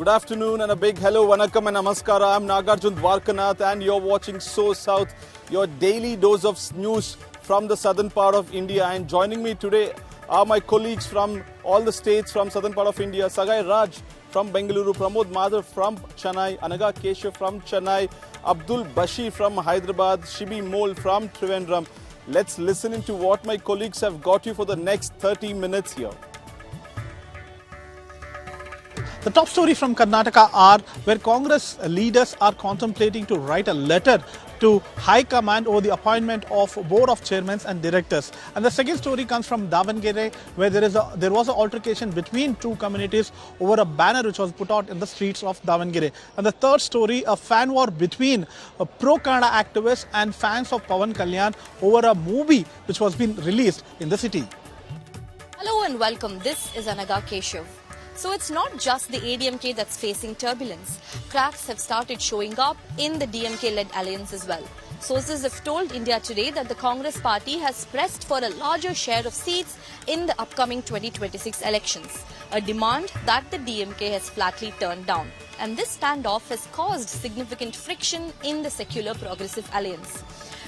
Good afternoon and a big hello, vanakkam and namaskara. I'm Nagarjun Dwarkanath and you're watching SoSouth, your daily dose of news from the southern part of India. And joining me today are my colleagues from all the states from southern part of India. Sagai Raj from Bengaluru, Pramod Madhav from Chennai, Anaga Keshav from Chennai, Abdul Bashir from Hyderabad, Shibi Mol from Trivandrum. Let's listen into what my colleagues have got you for the next 30 minutes here. The top story from Karnataka are where Congress leaders are contemplating to write a letter to High Command over the appointment of Board of Chairmen and Directors. And the second story comes from Davangere, where there was an altercation between two communities over a banner which was put out in the streets of Davangere. And the third story, a fan war between pro-Kannada activists and fans of Pawan Kalyan over a movie which was being released in the city. Hello and welcome. This is Anaga Keshav. So it's not just the AIADMK that's facing turbulence. Cracks have started showing up in the DMK-led Alliance as well. Sources have told India Today that the Congress party has pressed for a larger share of seats in the upcoming 2026 elections, a demand that the DMK has flatly turned down. And this standoff has caused significant friction in the Secular Progressive Alliance.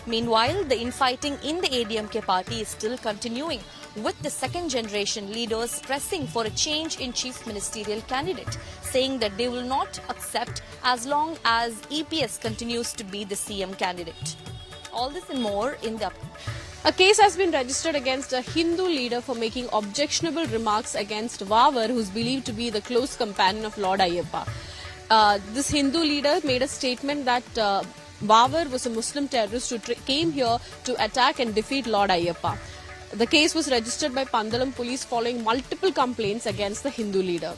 Meanwhile, the infighting in the AIADMK party is still continuing, with the second-generation leaders pressing for a change in chief ministerial candidate, saying that they will not accept as long as EPS continues to be the CM candidate. All this and more in the... A case has been registered against a Hindu leader for making objectionable remarks against Vavar, who is believed to be the close companion of Lord Ayyappa. This Hindu leader made a statement that Vavar was a Muslim terrorist who came here to attack and defeat Lord Ayyappa. The case was registered by Pandalam police following multiple complaints against the Hindu leader.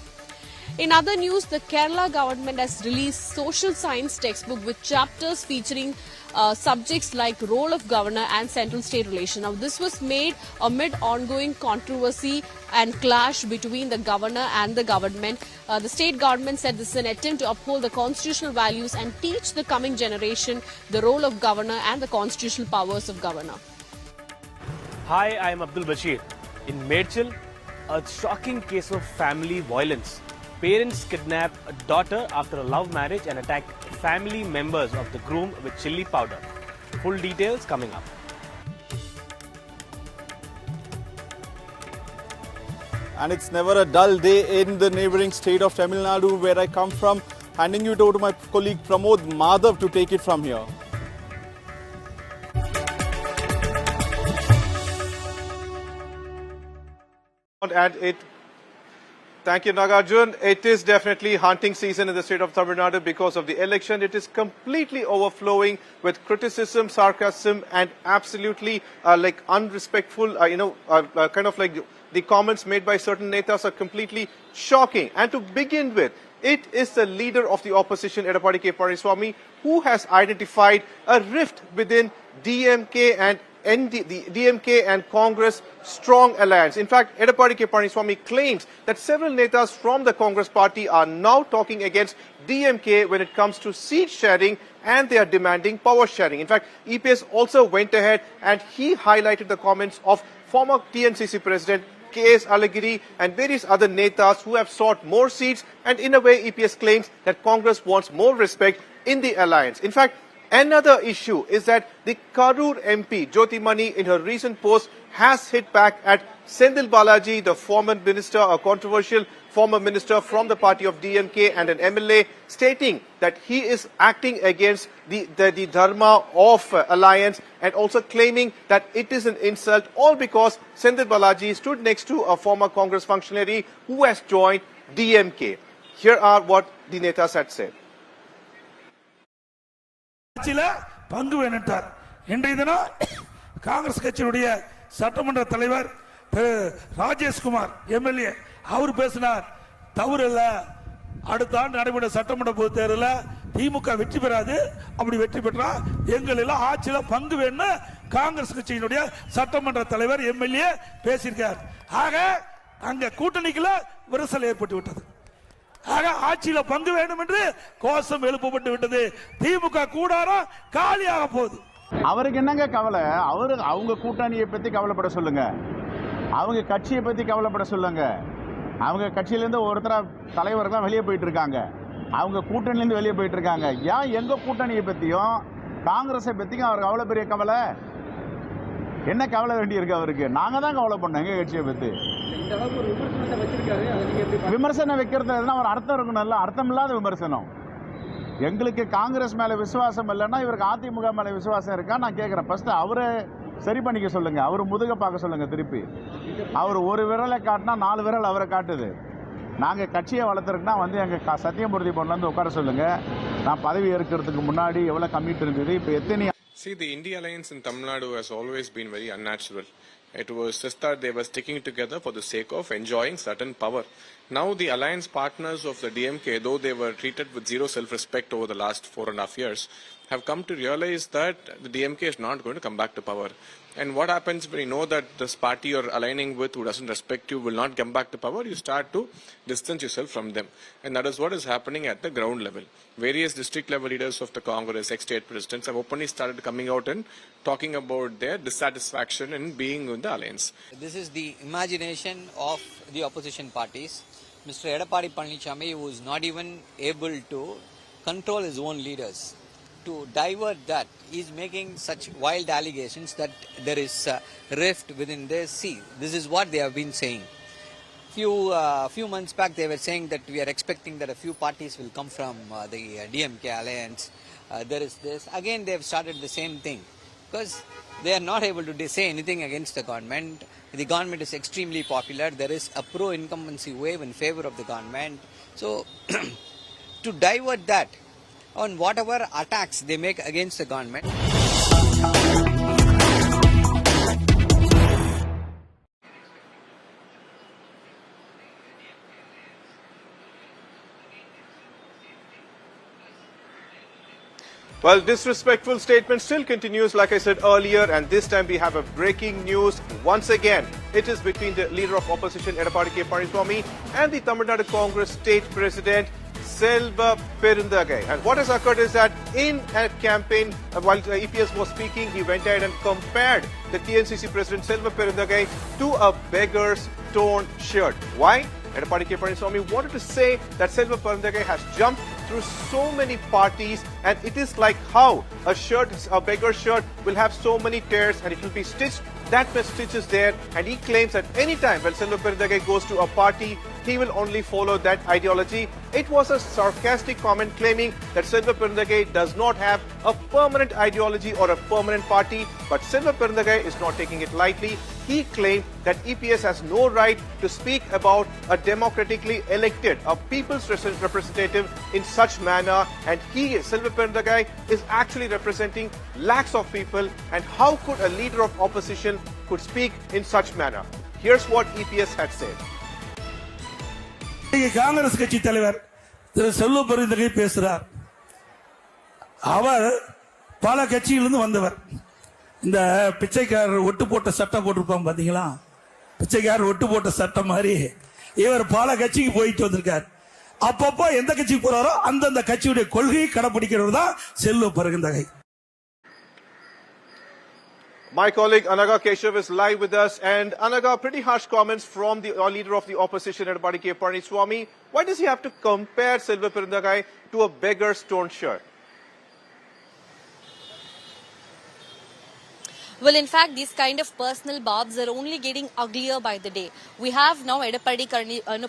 In other news, the Kerala government has released social science textbook with chapters featuring subjects like role of governor and central-state relation. Now, this was made amid ongoing controversy and clash between the governor and the government. The state government said this is an attempt to uphold the constitutional values and teach the coming generation the role of governor and the constitutional powers of governor. Hi, I am Abdul Bashir. In Medchil, a shocking case of family violence. Parents kidnap a daughter after a love marriage and attack family members of the groom with chili powder. Full details coming up. And it's never a dull day in the neighboring state of Tamil Nadu, where I come from. Handing it over to my colleague Pramod Madhav to take it from here. And thank you, Nagarjun. It is definitely hunting season in the state of Tamil Nadu because of the election. It is completely overflowing with criticism, sarcasm, and absolutely unrespectful. Kind of like the comments made by certain netas are completely shocking. And to begin with, it is the leader of the opposition, Edappadi K. Palaniswamy, who has identified a rift within DMK and the DMK and Congress strong alliance. In fact, Edappadi K. Palaniswamy claims that several netas from the Congress party are now talking against DMK when it comes to seat sharing, and they are demanding power sharing. In fact, EPS also went ahead and he highlighted the comments of former TNCC President K.S. Alagiri and various other netas who have sought more seats, and in a way EPS claims that Congress wants more respect in the alliance. In fact, another issue is that the Karur MP, Jyoti Mani, in her recent post, has hit back at Sendil Balaji, the former minister, a controversial former minister from the party of DMK and an MLA, stating that he is acting against the dharma of alliance, and also claiming that it is an insult, all because Sendil Balaji stood next to a former Congress functionary who has joined DMK. Here are what the netas had said. பங்கு வேணுட்டார். இன்றைய தினம் காங்கிரஸ் கட்சியுடைய சட்டமன்ற தலைவர் திரு Rajeshkumar MLA அவர் பேசினார், தவறு இல்ல, அடுத்த ஆண்டு நடைபெற சட்டமன்ற பொதுத் தேர்தலில் திமுக வெற்றி பெறாது, அப்படி வெற்றி பெற்றா எங்கள் எல்லாம் ஆட்சியில பங்கு வேணும்னு காங்கிரஸ் கட்சியினுடைய சட்டமன்ற தலைவர் எம்எல்ஏ பேசியிருக்கார். ஆக அங்க கூட்டணிக்குள்ள விரிசல் ஏற்பட்டு விட்டது. ஆக ஆட்சியில பங்கு வேண்டும் என்று கோஷம் எழுப்பப்பட்டு விட்டது. திமுக கூடாரம் காலியாக போகுது. அவருக்கு என்னங்க கவலை? அவங்க கூட்டணியை பத்தி கவலைப்பட சொல்லுங்க, அவங்க கட்சியை பத்தி கவலைப்பட சொல்லுங்க. அவங்க கட்சியிலேருந்து ஒருத்தர தலைவர்கள்லாம் வெளியே போயிட்டு இருக்காங்க, அவங்க கூட்டணிலேருந்து வெளியே போயிட்டு இருக்காங்க. ஏன் எங்கள் கூட்டணியை பற்றியும் காங்கிரஸை பற்றியும் அவருக்கு அவ்வளோ பெரிய கவலை? என்ன கவலை வேண்டி இருக்கு அவருக்கு? நாங்கள் தான் கவலை பண்ணோம் எங்கள் கட்சியை பற்றி. விமர்சனம் வைக்கிறதுனா ஒரு அர்த்தம் இருக்கணும்ல, அர்த்தம் இல்லாத விமர்சனம். எங்களுக்கு காங்கிரஸ் மேலே விசுவாசம் இல்லைன்னா இவருக்கு அதிமுக மேலே விசுவாசம் இருக்கா நான் கேட்குறேன். ஃபர்ஸ்ட் அவரை சரி பண்ணிக்க சொல்லுங்க, அவர் முதுக பார்க்க சொல்லுங்க. திருப்பி அவர் ஒரு விரலை காட்டினா 4 விரல் அவரை காட்டுது. நாங்கள் கட்சியை வளர்த்துருக்குன்னா வந்து எங்கள் சத்தியமூர்த்தி பொண்ணுலேருந்து உட்கார சொல்லுங்க. நான் பதவி ஏற்கிறதுக்கு முன்னாடி எவ்வளோ கம்மிட் இருந்தது, இப்போ எத்தனை. See, the India alliance in Tamil Nadu has always been very unnatural. It was just that they were sticking together for the sake of enjoying certain power. Now the alliance partners of the DMK, though they were treated with zero self-respect over the last 4.5 years, have come to realize that the DMK is not going to come back to power. And what happens when you know that this party you're aligning with who doesn't respect you will not come back to power, you start to distance yourself from them. And that is what is happening at the ground level. Various district level leaders of the Congress, ex-state presidents have openly started coming out and talking about their dissatisfaction in being in the alliance. This is the imagination of the opposition parties. Mr. Edapadi Panichami was not even able to control his own leaders. To divert that, he is making such wild allegations that there is a rift within the sea. This is what they have been saying. Few months back, they were saying that we are expecting that a few parties will come from the DMK alliance. There is this. Again, they have started the same thing because they are not able to say anything against the government. The government is extremely popular. There is a pro-incumbency wave in favor of the government. So, to divert that, on whatever attacks they make against the government. Well, disrespectful statement still continues, like I said earlier, and this time we have a breaking news once again. It is between the leader of opposition, Edapadi K. Panichami, and the Tamil Nadu Congress state president, Selva Perundagai. And what has occurred is that in a campaign, while EPS was speaking, he went ahead and compared the TNCC president, Selva Perundagai, to a beggar's torn shirt. Why? Edapadi K. Panichami wanted to say that Selva Perundagai has jumped through so many parties, and it is like how a beggar's shirt will have so many tears and it will be stitched. That much stitches there, and he claims that any time when Selva Perundagai goes to a party, he will only follow that ideology. It was a sarcastic comment claiming that Selva Perundagai does not have a permanent ideology or a permanent party, but Selva Perundagai is not taking it lightly. He claimed that EPS has no right to speak about a democratically elected, a people's representative in such manner, and Selva Perundagai, is actually representing lakhs of people, and how could a leader of opposition could speak in such manner? Here's what EPS had said. Congress கட்சி தலைவர் திரு செல்வ பெருந்தகை பேசுறார். அவர் பல கட்சியிலிருந்து வந்தவர். இந்த பிச்சைக்காரர் ஒட்டு போட்ட சட்டம் போட்டிருப்பாங்க பாத்தீங்களா, பிச்சைக்காரர் ஒட்டு போட்ட சட்டம் மாதிரி இவர் பல கட்சிக்கு போயிட்டு வந்திருக்கார். அப்பப்போ எந்த கட்சிக்கு போறாரோ அந்தந்த கட்சியுடைய கொள்கையை கடைபிடிக்கிறவர் தான் Selva Perunthagai. My colleague Anaga Keshav is live with us, and Anaga, pretty harsh comments from the leader of the opposition, Edapadi K. Panichami. Why does he have to compare Selva Perundagai to a beggar's torn shirt? Well, in fact, these kind of personal barbs are only getting uglier by the day. We have now Edapadi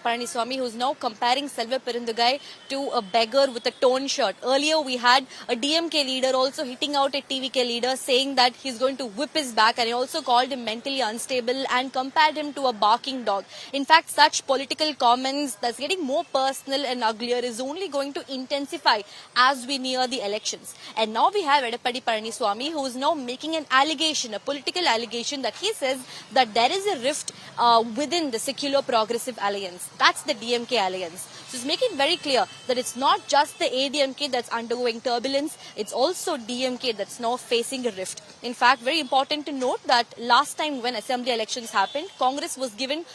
Panichami, who's now comparing Selva Perundagai to a beggar with a torn shirt. Earlier, we had a DMK leader also hitting out a TVK leader, saying that he's going to whip his back, and he also called him mentally unstable and compared him to a barking dog. In fact, such political comments that's getting more personal and uglier is only going to intensify as we near the elections. And now we have Edapadi Panichami, who is now making an allegation, a political allegation, that he says that there is a rift within the Secular Progressive Alliance. That's the DMK alliance. So it's making very clear that it's not just the AIADMK that's undergoing turbulence, it's also DMK that's now facing a rift. In fact, very important to note that last time when assembly elections happened, Congress was given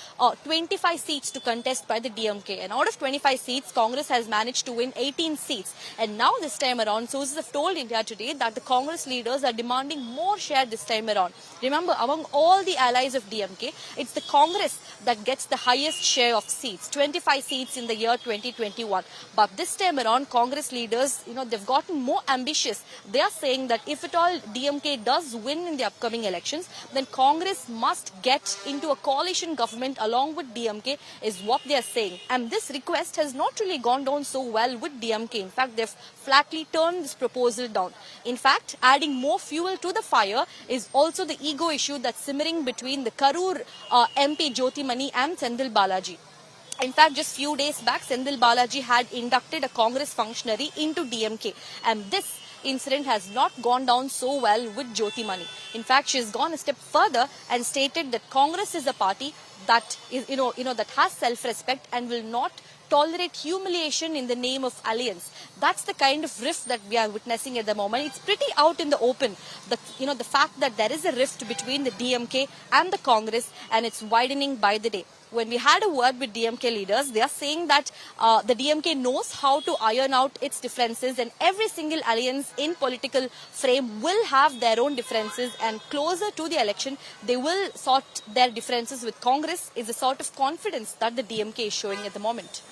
25 seats to contest by the DMK. And out of 25 seats, Congress has managed to win 18 seats. And now this time around, sources have told India Today that the Congress leaders are demanding more share this time time around. Remember, among all the allies of DMK, it's the Congress that gets the highest share of seats, 25 seats in the year 2021. But this time around, Congress leaders, they've gotten more ambitious. They are saying that if at all DMK does win in the upcoming elections, then Congress must get into a coalition government along with DMK, is what they are saying. And this request has not really gone down so well with DMK. In fact, they've flatly turned this proposal down. In fact, adding more fuel to the fire is also the ego issue that's simmering between the Karur MP Jyotimani and Sendil Balaji. In fact, just few days back, Sendil Balaji had inducted a Congress functionary into DMK, and this incident has not gone down so well with Jyotimani. In fact, she has gone a step further and stated that Congress is a party that is, that has self-respect and will not tolerate humiliation in the name of alliance. That's the kind of rift that we are witnessing at the moment. It's pretty out in the open. The fact that there is a rift between the DMK and the Congress, and it's widening by the day. When we had a word with DMK leaders, they are saying that the DMK knows how to iron out its differences, and every single alliance in political frame will have their own differences, and closer to the election, they will sort their differences with Congress, is the sort of confidence that the DMK is showing at the moment.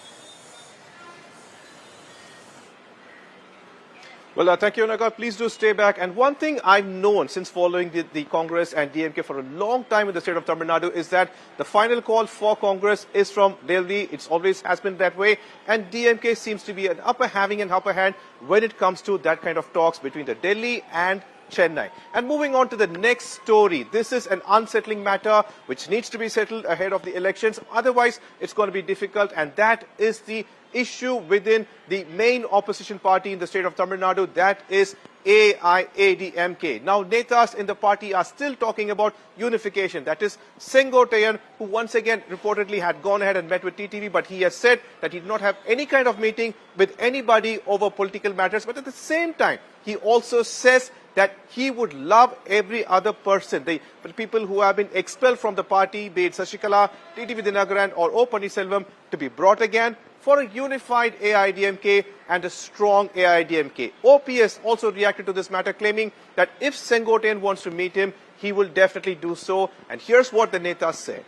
Well, thank you, Naga. Please do stay back. And one thing I've known since following the Congress and DMK for a long time in the state of Tamil Nadu is that the final call for Congress is from Delhi. It always has been that way. And DMK seems to be having an upper hand when it comes to that kind of talks between the Delhi and Chennai. And moving on to the next story. This is an unsettling matter which needs to be settled ahead of the elections. Otherwise, it's going to be difficult. And that is the issue within the main opposition party in the state of Tamil Nadu, that is AIADMK. Now, netas in the party are still talking about unification. That is Sengotayan, who once again reportedly had gone ahead and met with TTV, but he has said that he did not have any kind of meeting with anybody over political matters. But at the same time, he also says that he would love every other person, the people who have been expelled from the party, be it Sashikala, TTV Dinagaran or O. Panniselvam, to be brought again for a unified AIADMK and a strong AIADMK. OPS also reacted to this matter, claiming that if Sengotayan wants to meet him, he will definitely do so. And here's what the netas say.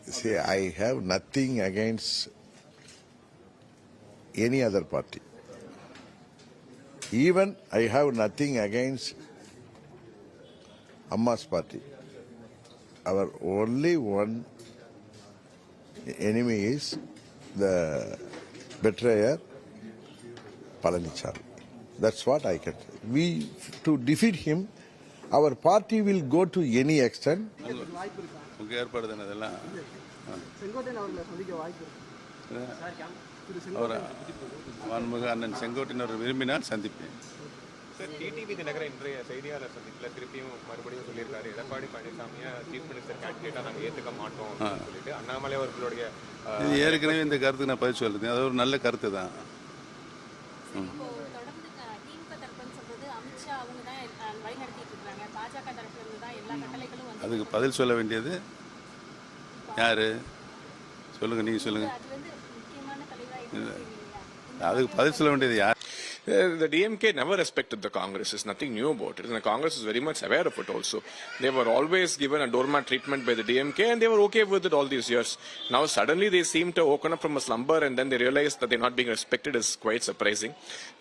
See, I have nothing against any other party. Even I have nothing against Amma's party. Our only one enemy is the betrayer, Palanichari. That's what I can say. To defeat him, our party will go to any extent. Sir, TTV Dinagaran இன்றைய செய்தியாளர் சந்திப்பில் திருப்பியும் மறுபடியும் சொல்லியிருக்காரு, எடப்பாடி பழனிசாமியை chief minister கேண்டிடேட்டா நாங்கள் ஏற்றுக்க மாட்டோம் அப்படின்னு சொல்லிட்டு அண்ணாமலை அவர்களுடைய இது ஏற்கனவே இந்த கருத்துக்கு நான் பதில் சொல்லுறேன். அது ஒரு நல்ல கருத்து தான். அதுக்கு பதில் சொல்ல வேண்டியது யாரு? சொல்லுங்க, நீங்க சொல்லுங்க. அதுக்கு பதில் சொல்ல வேண்டியது யார்? The DMK never respected the Congress. There's nothing new about it. And the Congress is very much aware of it also. They were always given a doormat treatment by the DMK and they were okay with it all these years. Now suddenly they seem to woken up from a slumber and then they realize that they're not being respected is quite surprising.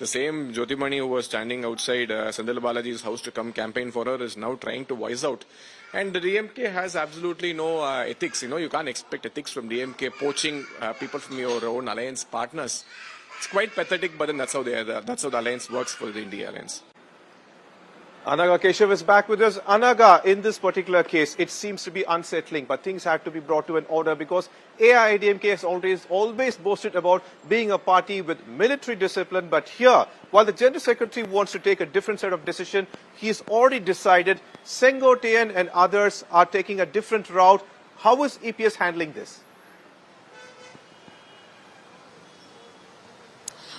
The same Jyotimani who was standing outside Sendil Balaji's house to come campaign for her is now trying to voice out. And the DMK has absolutely no ethics. You can't expect ethics from DMK, poaching people from your own alliance partners. It's quite pathetic, but then that's how the alliance works for the India alliance. Anaga Keshav is back with us. Anaga, in this particular case, it seems to be unsettling, but things have to be brought to an order because AIADMK has always boasted about being a party with military discipline. But here, while the General Secretary wants to take a different set of decision, he's already decided Sengotayan and others are taking a different route. How is EPS handling this?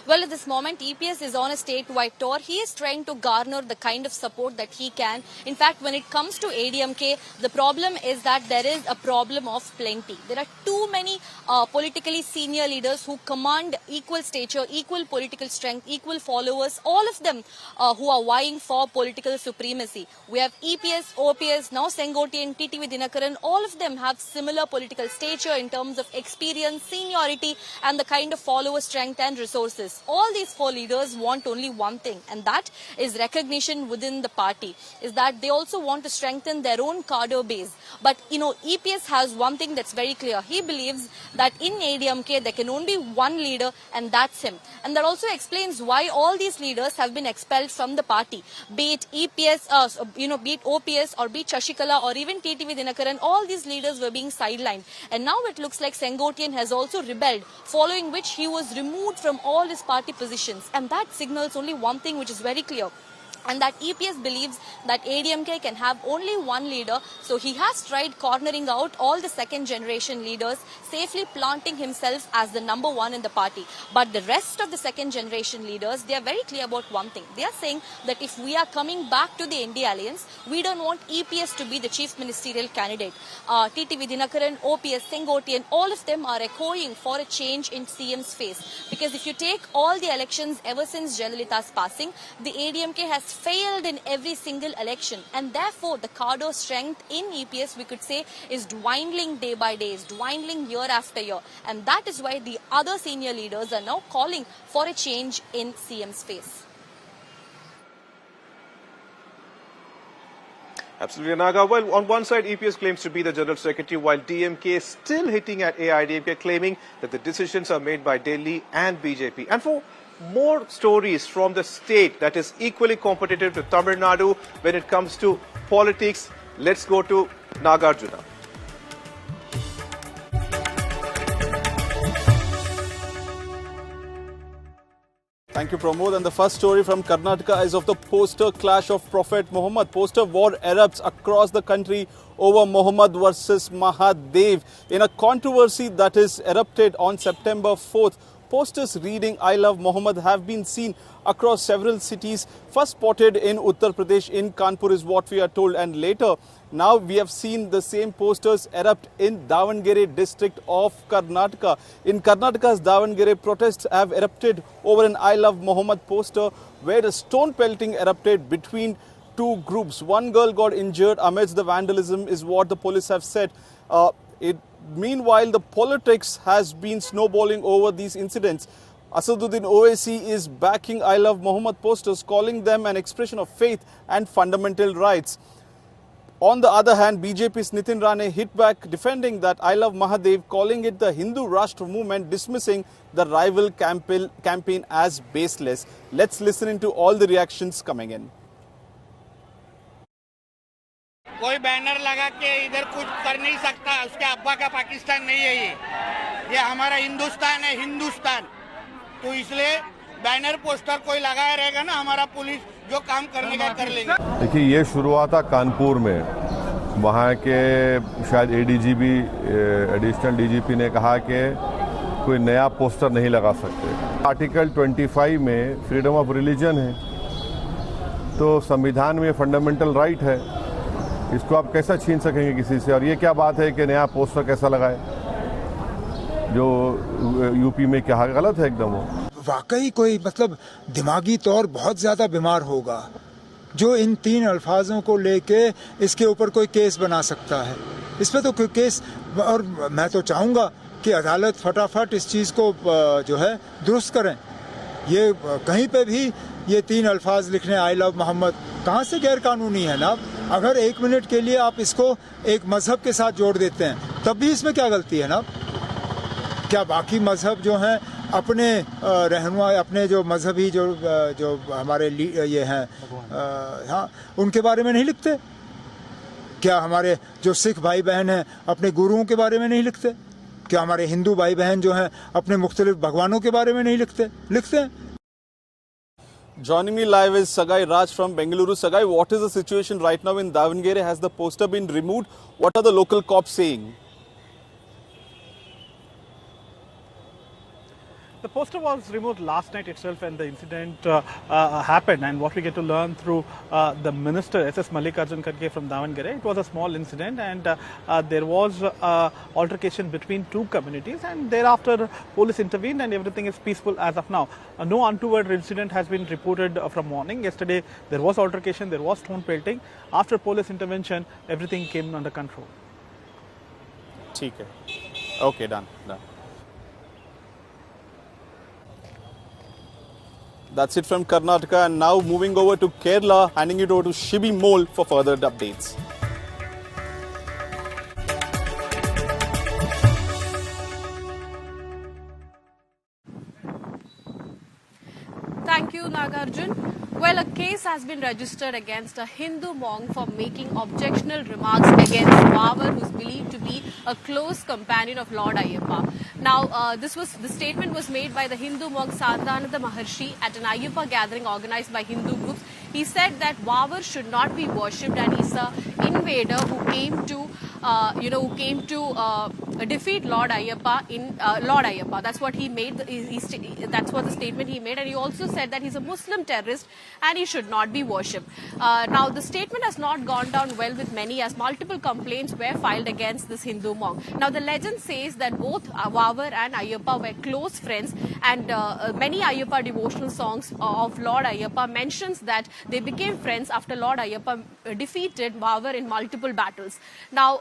Well, at this moment, EPS is on a statewide tour. He is trying to garner the kind of support that he can. In fact, when it comes to ADMK, the problem is that there is a problem of plenty. There are too many politically senior leaders who command equal stature, equal political strength, equal followers, all of them who are vying for political supremacy. We have EPS, OPS, now Sengotian, TTV Dinakaran, all of them have similar political stature in terms of experience, seniority, and the kind of follower strength and resources. All these four leaders want only one thing, and that is recognition within the party, is that they also want to strengthen their own cadre base. But, EPS has one thing that's very clear. He believes that in ADMK, there can only be one leader, and that's him. And that also explains why all these leaders have been expelled from the party. Be it EPS, be it OPS, or be it Shashikala, or even TTV Dinakaran, all these leaders were being sidelined. And now it looks like Sengotian has also rebelled, following which he was removed from all his party positions. And that signals only one thing which is very clear, and that EPS believes that ADMK can have only one leader, so he has tried cornering out all the second generation leaders, safely planting himself as the number one in the party. But the rest of the second generation leaders, they are very clear about one thing. They are saying that if we are coming back to the ND Alliance, we don't want EPS to be the chief ministerial candidate. TTV Dinakaran, OPS, Sengotian, all of them are echoing for a change in CM's face. Because if you take all the elections ever since Jayalalitha's passing, the ADMK has failed in every single election, and therefore the cadre strength in EPS, we could say, is dwindling day by day, is dwindling year after year, and that is why the other senior leaders are now calling for a change in CM's face. Absolutely, Naga. Well, on one side, EPS claims to be the General Secretary, while DMK is still hitting at AIADMK, claiming that the decisions are made by Delhi and BJP. And for more stories from the state that is equally competitive to Tamil Nadu when it comes to politics, let's go to Nagarjuna. Thank you, Pramod. And the first story from Karnataka is of the poster clash of Prophet Muhammad. Poster war erupts across the country over Muhammad versus Mahadev in a controversy that is erupted on September 4th. Posters reading "I love Muhammad" have been seen across several cities. First spotted in Uttar Pradesh, in Kanpur is what we are told, and later now we have seen the same posters erupt in Davangere district of Karnataka. In Karnataka's Davangere, protests have erupted over an "I love Muhammad" poster where a stone pelting erupted between two groups. One girl got injured amidst the vandalism is what the police have said. Meanwhile, the politics has been snowballing over these incidents. Asaduddin Owaisi is backing "I love Muhammad" posters, calling them an expression of faith and fundamental rights. On the other hand, BJP's Nitin Rane hit back, defending that "I love Mahadev," calling it the Hindu Rashtra movement, dismissing the rival campaign as baseless. Let's listen into all the reactions coming in. कोई banner लगा के इधर कुछ कर नहीं सकता, उसके अब्बा का पाकिस्तान नहीं है ये हमारा हिंदुस्तान है, हिंदुस्तान। तो इसलिए बैनर पोस्टर कोई लगाया रहेगा ना, हमारा पुलिस जो काम करने का कर लेंगे। देखिए, ये शुरुआत था कानपुर में, वहाँ के शायद एडीजीपी, एडिशनल डीजीपी ने कहा कि कोई नया पोस्टर नहीं लगा सकते। आर्टिकल 25 में फ्रीडम ऑफ रिलीजन है, तो संविधान में फंडामेंटल राइट है, इसको आप कैसा छीन सकेंगे किसी से। और ये क्या बात है कि नया पोस्टर कैसा लगाए, जो यूपी में क्या गलत है एकदम। वो वाकई कोई दिमागी तौर बहुत ज्यादा बीमार होगा जो इन 3 अल्फाजों को लेके इसके ऊपर कोई केस बना सकता है। इस पे तो कोई केस, और मैं तो चाहूंगा कि अदालत फटाफट इस चीज को जो है दुरुस्त करें। ये कहीं पे भी ये 3 अल्फाज लिखने "आई लव मोहम्मद" कहाँ से गैर कानूनी है ना। अगर 1 मिनट के लिए आप इसको एक मजहब के साथ जोड़ देते हैं तब भी इसमें क्या गलती है ना। क्या बाकी मजहब जो हैं अपने रहनुमा, अपने जो मजहबी जो हमारे ये हैं, हाँ, उनके बारे में नहीं लिखते? क्या हमारे जो सिख भाई बहन हैं अपने गुरुओं के बारे में नहीं लिखते? क्या हमारे हिंदू भाई बहन जो हैं अपने मुख्तलिफ भगवानों के बारे में नहीं लिखते हैं? Joining me live is Sagai Raj from Bengaluru. Sagai, what is the situation right now in Davangere? Has the poster been removed? What are the local cops saying? The poster was removed last night itself when the incident happened, and what we get to learn through the minister, SS Mallikarjun Kharge from Davangere, it was a small incident, and there was altercation between two communities, and thereafter police intervened and everything is peaceful as of now. No untoward incident has been reported from morning. Yesterday there was altercation, there was stone pelting. After police intervention, everything came under control. Okay, done. That's it from Karnataka, and now moving over to Kerala, handing it over to Shibi Mole for further updates. Thank you, Nagarjun. Well, a case has been registered against a Hindu monk for making objectionable remarks against Vavar, who is believed to be a close companion of Lord Ayyappa. Now, the statement was made by the Hindu monk Sandhananda Maharshi at an Ayyappa gathering organized by Hindu groups. He said that Vavar should not be worshipped, and he's an invader who came to defeat Lord Ayyappa. That's what he made. That's what the statement he made, and he also said that he's a Muslim terrorist and he should not be worshipped. Now, the statement has not gone down well with many, as multiple complaints were filed against this Hindu monk. Now, the legend says that both Vavar and Ayyappa were close friends, and many Ayyappa devotional songs of Lord Ayyappa mentions that they became friends after Lord Ayyappa defeated Vavar in multiple battles. Now,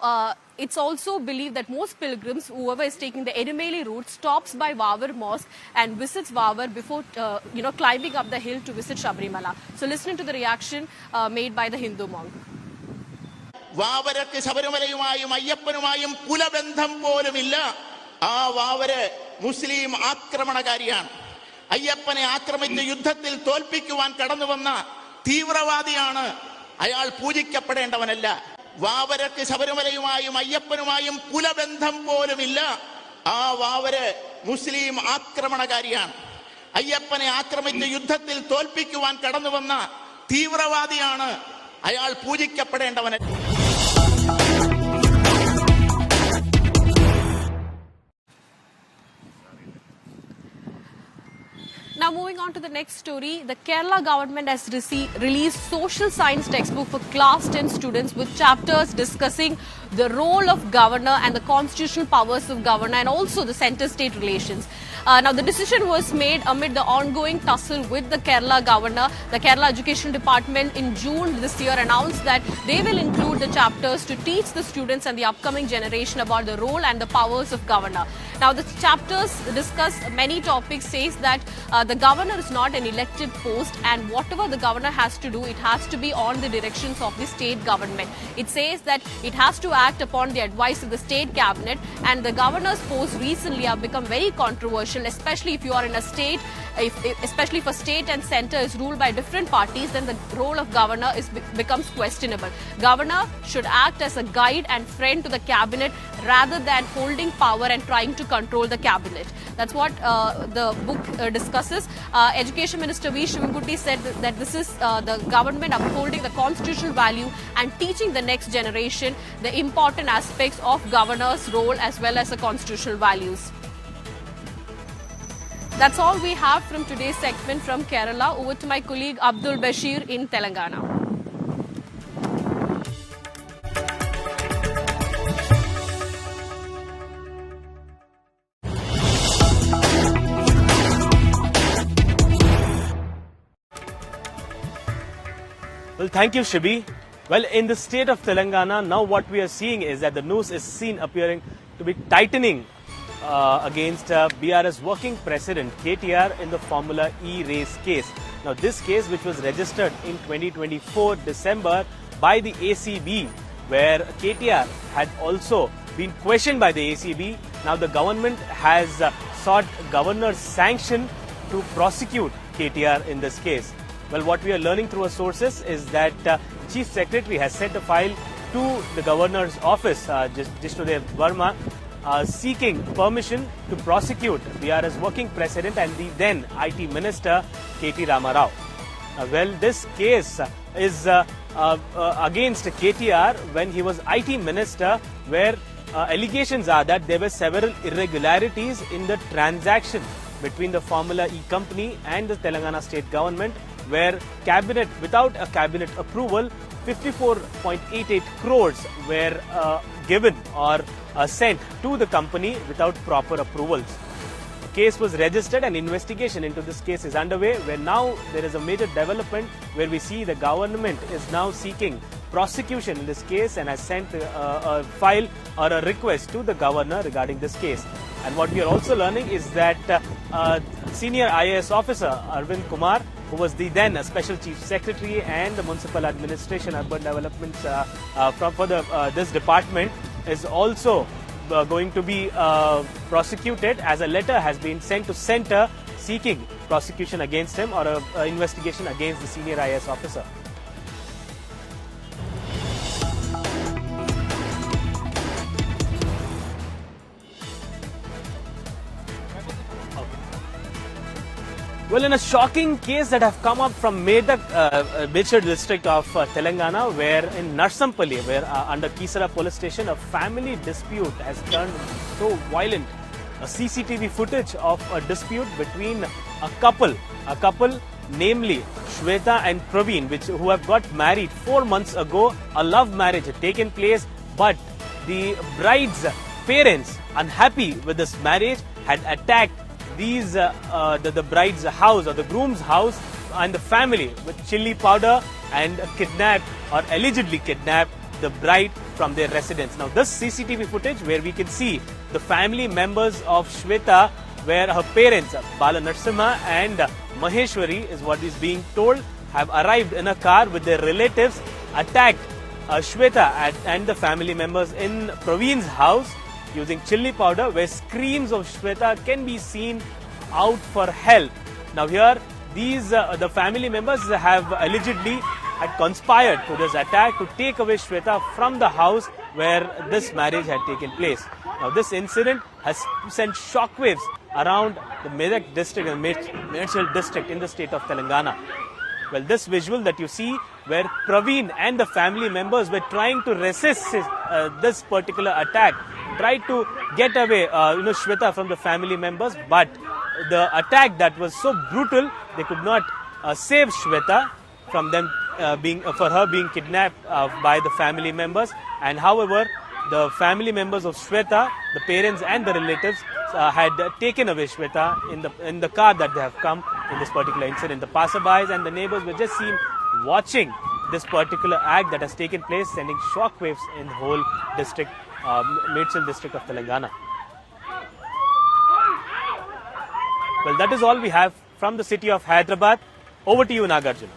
it's also believed that most pilgrims, whoever is taking the Edumeli route, stops by Vavar Mosque and visits Vavar before, climbing up the hill to visit Sabrimala. So, listen to the reaction made by the Hindu monk. വാവരക്ക് ശബരിമലയുമായും അയ്യപ്പനുമായും കുലബന്ധം പോലുമില്ല. ആ വാവര് മുസ്ലിം ആക്രമണകാരിയാണ്. അയ്യപ്പനെ ആക്രമിച്ച് യുദ്ധത്തിൽ തോൽപ്പിക്കുവാൻ കടന്നു വന്ന തീവ്രവാദിയാണ്. അയാൾ പൂജിക്കപ്പെടേണ്ടവനല്ല. വാവരക്ക് ശബരിമലയുമായും അയ്യപ്പനുമായും കുലബന്ധം പോലുമില്ല. ആ വാവര് മുസ്ലിം ആക്രമണകാരിയാണ്. അയ്യപ്പനെ ആക്രമിച്ച് യുദ്ധത്തിൽ തോൽപ്പിക്കുവാൻ കടന്നു വന്ന തീവ്രവാദിയാണ്. അയാൾ പൂജിക്കപ്പെടേണ്ടവനല്ല. Now, moving on to the next story, the Kerala government has released social science textbook for class 10 students with chapters discussing the role of governor and the constitutional powers of governor, and also the center-state relations. Now, the decision was made amid the ongoing tussle with the Kerala governor. The Kerala Education Department in June this year announced that they will include the chapters to teach the students and the upcoming generation about the role and the powers of governor. Now, the chapters discuss many topics, says that the governor is not an elected post, and whatever the governor has to do, it has to be on the directions of the state government. It says that it has to act upon the advice of the state cabinet, and the governor's posts recently have become very controversial, especially if you are in a state, especially if a state and center is ruled by different parties, then the role of governor becomes questionable. Governor should act as a guide and friend to the cabinet rather than holding power and trying to control the cabinet. That's what the book discusses. Education Minister V. Shivangutti said that this is the government upholding the constitutional value and teaching the next generation the important aspects of governor's role as well as the constitutional values. That's all we have from today's segment from Kerala. Over to my colleague Abdul Bashir in Telangana. Well, thank you, Shibi. Well, in the state of Telangana, now what we are seeing is that the noose is seen appearing to be tightening against BRS working president KTR in the Formula E race case. Now, this case, which was registered in 2024 December by the ACB, where KTR had also been questioned by the ACB. Now, the government has sought governor's sanction to prosecute KTR in this case. Well, what we are learning through our sources is that Chief Secretary has sent a file to the governor's office, Jishnudev Verma, seeking permission to prosecute BRS working president and the then IT Minister KT Ramarao. Well, this case is against KTR when he was IT Minister, where allegations are that there were several irregularities in the transaction between the Formula E company and the Telangana state government, where cabinet, without a cabinet approval, 54.88 crores were given or sent to the company without proper approvals. The case was registered and investigation into this case is underway, where now there is a major development where we see the government is now seeking prosecution in this case and has sent a file or a request to the governor regarding this case. And what we are also learning is that senior IAS officer Arvind Kumar, who was the then Special Chief Secretary and the Municipal Administration Urban Development for this department, is also going to be prosecuted, as a letter has been sent to Centre seeking prosecution against him or an investigation against the senior IAS officer. Well, in a shocking case that have come up from Medchal district of Telangana, where in Narsampalli, where under Kisara police station, a family dispute has turned so violent. A CCTV footage of a dispute between a couple namely Shweta and Praveen, who have got married 4 months ago. A love marriage had taken place, but the bride's parents, unhappy with this marriage, had attacked the bride's house or the groom's house and the family with chili powder and kidnapped or allegedly kidnapped the bride from their residence. Now, this CCTV footage where we can see the family members of Shweta, where her parents, Bala Narsimha and Maheshwari, is what is being told, have arrived in a car with their relatives, attacked Shweta and the family members in Praveen's house using chili powder, where screams of Shweta can be seen out for help. Now here, the family members have allegedly had conspired to this attack to take away Shweta from the house where this marriage had taken place. Now this incident has sent shockwaves around the Medak district and Medchal district in the state of Telangana. Well, this visual that you see, where Praveen and the family members were trying to resist this particular attack, tried to get away Shweta from the family members, but the attack that was so brutal, they could not save Shweta from them being kidnapped by the family members. And however, the family members of Shweta, the parents and the relatives, had taken away Shweta in the car that they have come in this particular incident. The passerbys and the neighbors were just seen watching this particular act that has taken place, sending shockwaves in the whole district, Medchal district of Telangana. Well, that is all we have from the city of Hyderabad. Over to you, Nagarjun.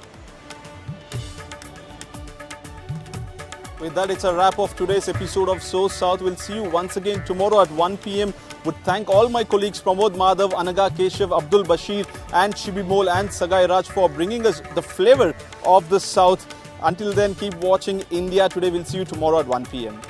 With that, it's a wrap of today's episode of SoSouth. We'll see you once again tomorrow at 1 p.m. Would thank all my colleagues Pramod Madhav, Anaga Keshav, Abdul Bashir and Shibi Mol and Sagai Raj for bringing us the flavor of the South. Until then, keep watching India Today. We'll see you tomorrow at 1 p.m.